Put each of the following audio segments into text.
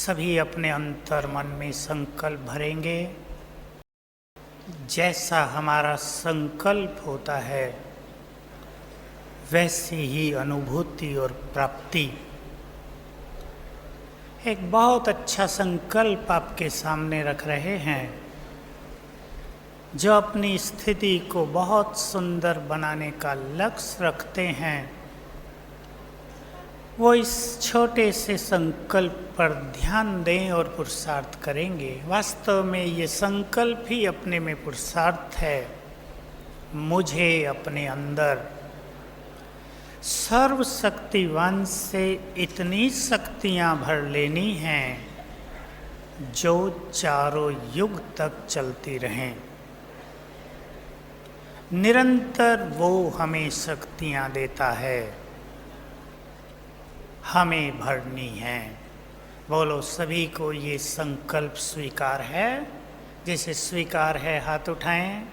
सभी अपने अंतर मन में संकल्प भरेंगे। जैसा हमारा संकल्प होता है वैसी ही अनुभूति और प्राप्ति। एक बहुत अच्छा संकल्प आपके सामने रख रहे हैं जो अपनी स्थिति को बहुत सुंदर बनाने का लक्ष्य रखते हैं। वो इस छोटे से संकल्प पर ध्यान दें और पुरुषार्थ करेंगे। वास्तव में ये संकल्प ही अपने में पुरुषार्थ है। मुझे अपने अंदर सर्वशक्तिवान से इतनी शक्तियाँ भर लेनी हैं जो चारों युग तक चलती रहें। निरंतर वो हमें शक्तियाँ देता है, हमें भरनी है। बोलो, सभी को ये संकल्प स्वीकार है? जिसे स्वीकार है हाथ उठाएं।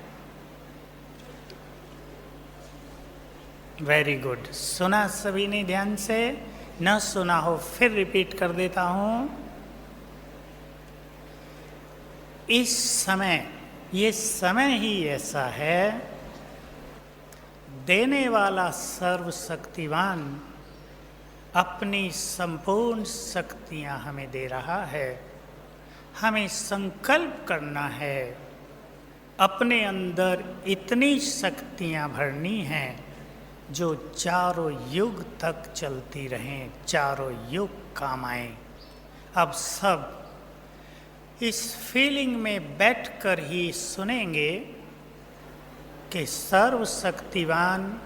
Very good. सुना सभी ने ध्यान से? न सुना हो फिर रिपीट कर देता हूं। इस समय, ये समय ही ऐसा है, देने वाला सर्वशक्तिवान अपनी संपूर्ण शक्तियां हमें दे रहा है। हमें संकल्प करना है, अपने अंदर इतनी शक्तियां भरनी हैं जो चारों युग तक चलती रहें, चारों युग काम आए। अब सब इस फीलिंग में बैठकर ही सुनेंगे कि सर्वशक्तिवान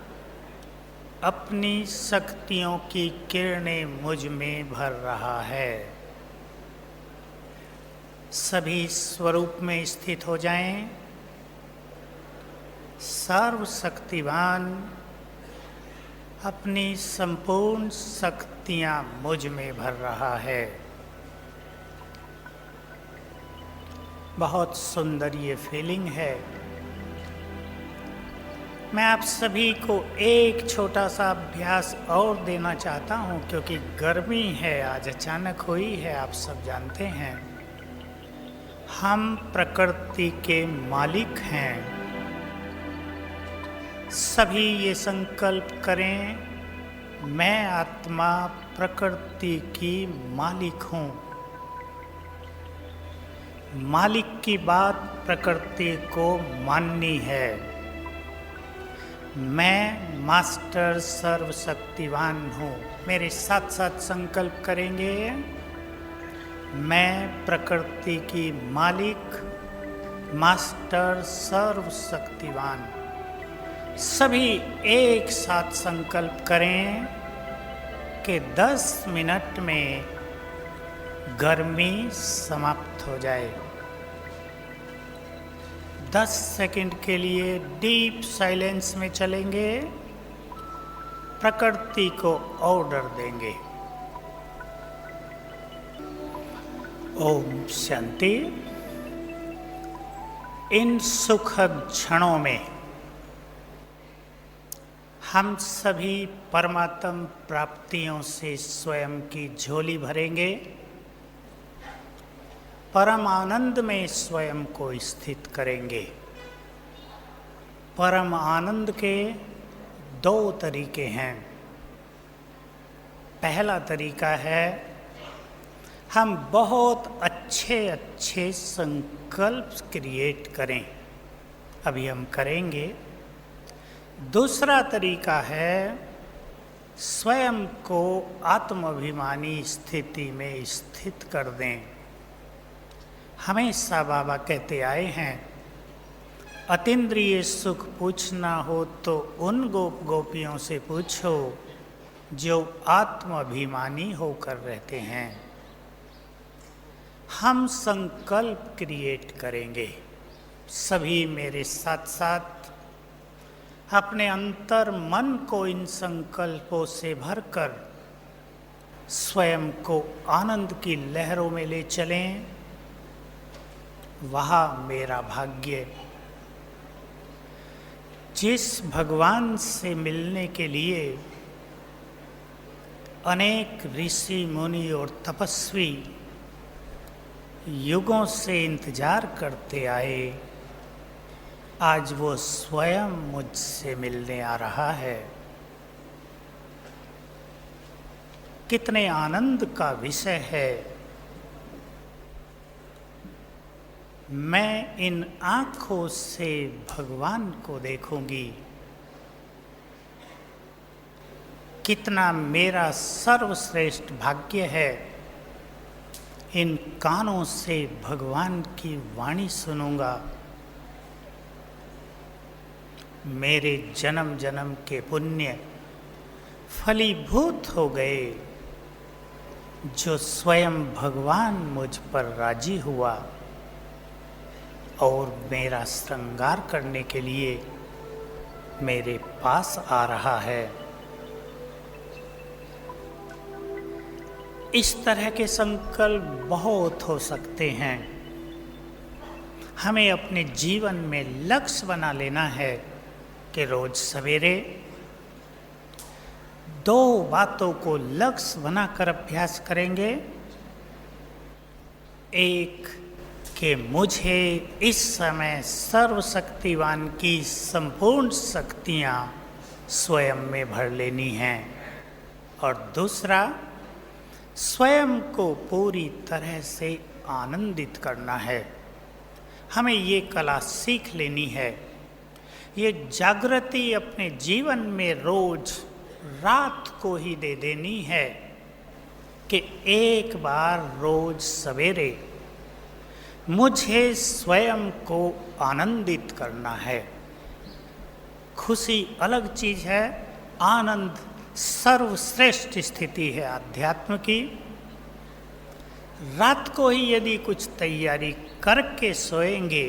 अपनी शक्तियों की किरणें मुझ में भर रहा है। सभी स्वरूप में स्थित हो जाएं। सर्वशक्तिवान अपनी संपूर्ण शक्तियां मुझ में भर रहा है। बहुत सुंदर ये फीलिंग है। मैं आप सभी को एक छोटा सा अभ्यास और देना चाहता हूँ, क्योंकि गर्मी है आज अचानक हुई है, आप सब जानते हैं। हम प्रकृति के मालिक हैं। सभी ये संकल्प करें, मैं आत्मा प्रकृति की मालिक हूँ। मालिक की बात प्रकृति को माननी है। मैं मास्टर सर्वशक्तिवान हूँ। मेरे साथ साथ संकल्प करेंगे, मैं प्रकृति की मालिक, मास्टर सर्वशक्तिवान। सभी एक साथ संकल्प करें कि 10 मिनट में गर्मी समाप्त हो जाए। 10 सेकंड के लिए डीप साइलेंस में चलेंगे, प्रकृति को ऑर्डर देंगे। ओम शांति। इन सुखद क्षणों में हम सभी परमात्म प्राप्तियों से स्वयं की झोली भरेंगे। परम आनंद में स्वयं को स्थित करेंगे। परम आनंद के 2 तरीके हैं। पहला तरीका है, हम बहुत अच्छे अच्छे संकल्प क्रिएट करें। अभी हम करेंगे। दूसरा तरीका है, स्वयं को आत्माभिमानी स्थिति में स्थित कर दें। हमेशा बाबा कहते आए हैं, अतीन्द्रिय सुख पूछना हो तो उन गोप गोपियों से पूछो जो आत्माभिमानी होकर रहते हैं। हम संकल्प क्रिएट करेंगे। सभी मेरे साथ साथ अपने अंतर मन को इन संकल्पों से भरकर स्वयं को आनंद की लहरों में ले चलें। वहाँ मेरा भाग्य। जिस भगवान से मिलने के लिए अनेक ऋषि मुनि और तपस्वी युगों से इंतजार करते आए, आज वो स्वयं मुझसे मिलने आ रहा है। कितने आनंद का विषय है। मैं इन आँखों से भगवान को देखूंगी। कितना मेरा सर्वश्रेष्ठ भाग्य है। इन कानों से भगवान की वाणी सुनूंगा। मेरे जन्म जन्म के पुण्य फलीभूत हो गए, जो स्वयं भगवान मुझ पर राजी हुआ और मेरा श्रृंगार करने के लिए मेरे पास आ रहा है। इस तरह के संकल्प बहुत हो सकते हैं। हमें अपने जीवन में लक्ष्य बना लेना है कि रोज सवेरे 2 बातों को लक्ष्य बनाकर अभ्यास करेंगे। एक, कि मुझे इस समय सर्वशक्तिवान की संपूर्ण शक्तियाँ स्वयं में भर लेनी हैं, और दूसरा, स्वयं को पूरी तरह से आनंदित करना है। हमें ये कला सीख लेनी है। ये जागृति अपने जीवन में रोज रात को ही दे देनी है कि एक बार रोज सवेरे मुझे स्वयं को आनंदित करना है। खुशी अलग चीज़ है, आनंद सर्वश्रेष्ठ स्थिति है अध्यात्म की। रात को ही यदि कुछ तैयारी करके सोएंगे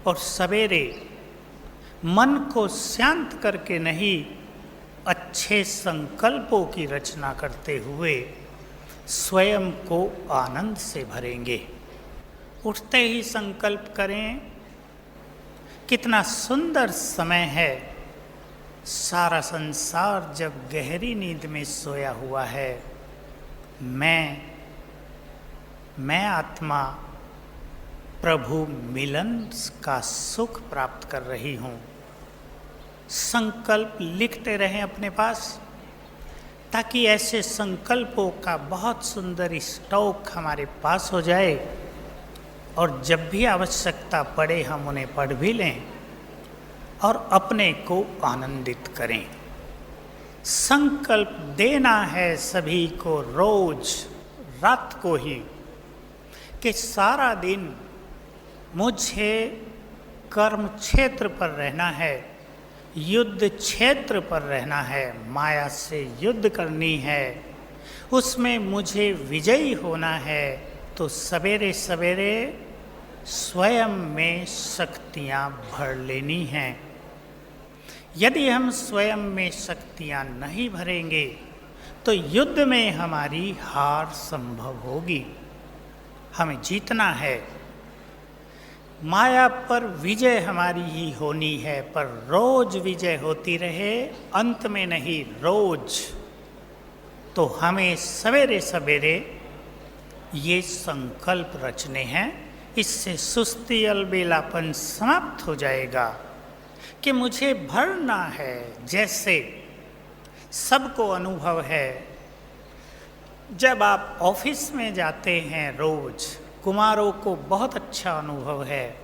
और सवेरे मन को शांत करके नहीं, अच्छे संकल्पों की रचना करते हुए स्वयं को आनंद से भरेंगे। उठते ही संकल्प करें। कितना सुंदर समय है। सारा संसार जब गहरी नींद में सोया हुआ है, मैं आत्मा प्रभु मिलन का सुख प्राप्त कर रही हूँ। संकल्प लिखते रहें अपने पास, ताकि ऐसे संकल्पों का बहुत सुंदर स्टॉक हमारे पास हो जाए, और जब भी आवश्यकता पड़े हम उन्हें पढ़ भी लें और अपने को आनंदित करें। संकल्प देना है सभी को रोज रात को ही, कि सारा दिन मुझे कर्म क्षेत्र पर रहना है, युद्ध क्षेत्र पर रहना है, माया से युद्ध करनी है, उसमें मुझे विजयी होना है। तो सवेरे सवेरे स्वयं में शक्तियाँ भर लेनी हैं। यदि हम स्वयं में शक्तियाँ नहीं भरेंगे तो युद्ध में हमारी हार संभव होगी। हमें जीतना है। माया पर विजय हमारी ही होनी है, पर रोज विजय होती रहे, अंत में नहीं, रोज। तो हमें सवेरे सवेरे ये संकल्प रचने हैं। इससे सुस्ती अलबेलापन समाप्त हो जाएगा कि मुझे भरना है। जैसे सबको अनुभव है, जब आप ऑफिस में जाते हैं रोज, कुमारों को बहुत अच्छा अनुभव है।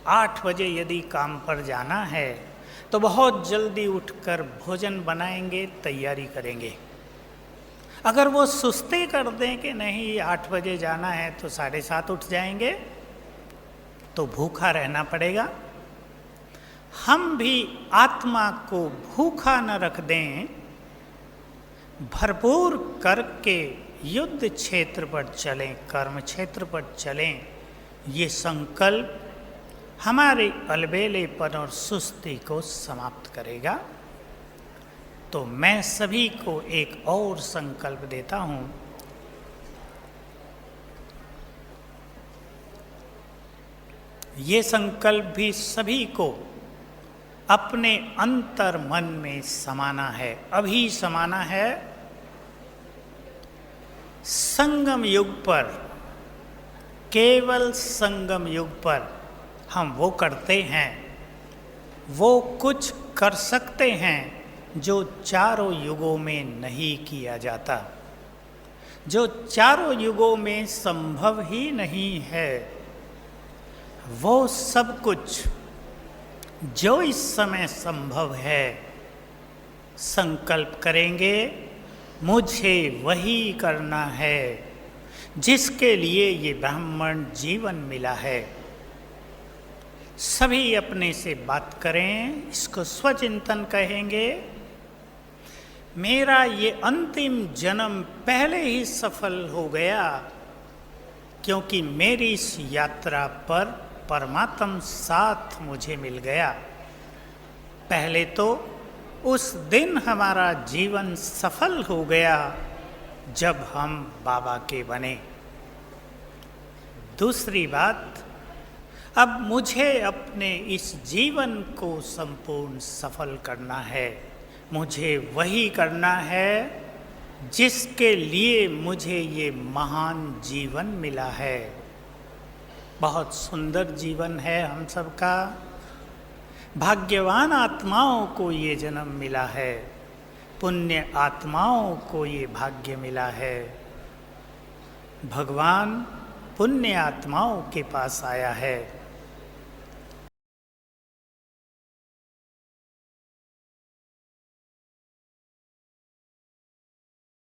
8 बजे यदि काम पर जाना है तो बहुत जल्दी उठकर भोजन बनाएंगे, तैयारी करेंगे। अगर वो सुस्ती कर दें कि नहीं 8 बजे जाना है तो 7:30 उठ जाएंगे, तो भूखा रहना पड़ेगा। हम भी आत्मा को भूखा न रख दें, भरपूर करके युद्ध क्षेत्र पर चलें, कर्म क्षेत्र पर चलें। ये संकल्प हमारे अलबेलेपन और सुस्ती को समाप्त करेगा। तो मैं सभी को एक और संकल्प देता हूँ। ये संकल्प भी सभी को अपने अंतर मन में समाना है, अभी समाना है। संगम युग पर केवल संगम युग पर हम वो करते हैं, वो कुछ कर सकते हैं जो चारों युगों में नहीं किया जाता, जो चारों युगों में संभव ही नहीं है। वो सब कुछ जो इस समय संभव है, संकल्प करेंगे मुझे वही करना है जिसके लिए ये ब्राह्मण जीवन मिला है। सभी अपने से बात करें, इसको स्वचिंतन कहेंगे। मेरा ये अंतिम जन्म पहले ही सफल हो गया, क्योंकि मेरी इस यात्रा पर परमात्म साथ मुझे मिल गया। पहले तो उस दिन हमारा जीवन सफल हो गया जब हम बाबा के बने। दूसरी बात, अब मुझे अपने इस जीवन को संपूर्ण सफल करना है। मुझे वही करना है जिसके लिए मुझे ये महान जीवन मिला है। बहुत सुंदर जीवन है हम सबका। भाग्यवान आत्माओं को ये जन्म मिला है, पुण्य आत्माओं को ये भाग्य मिला है। भगवान पुण्य आत्माओं के पास आया है।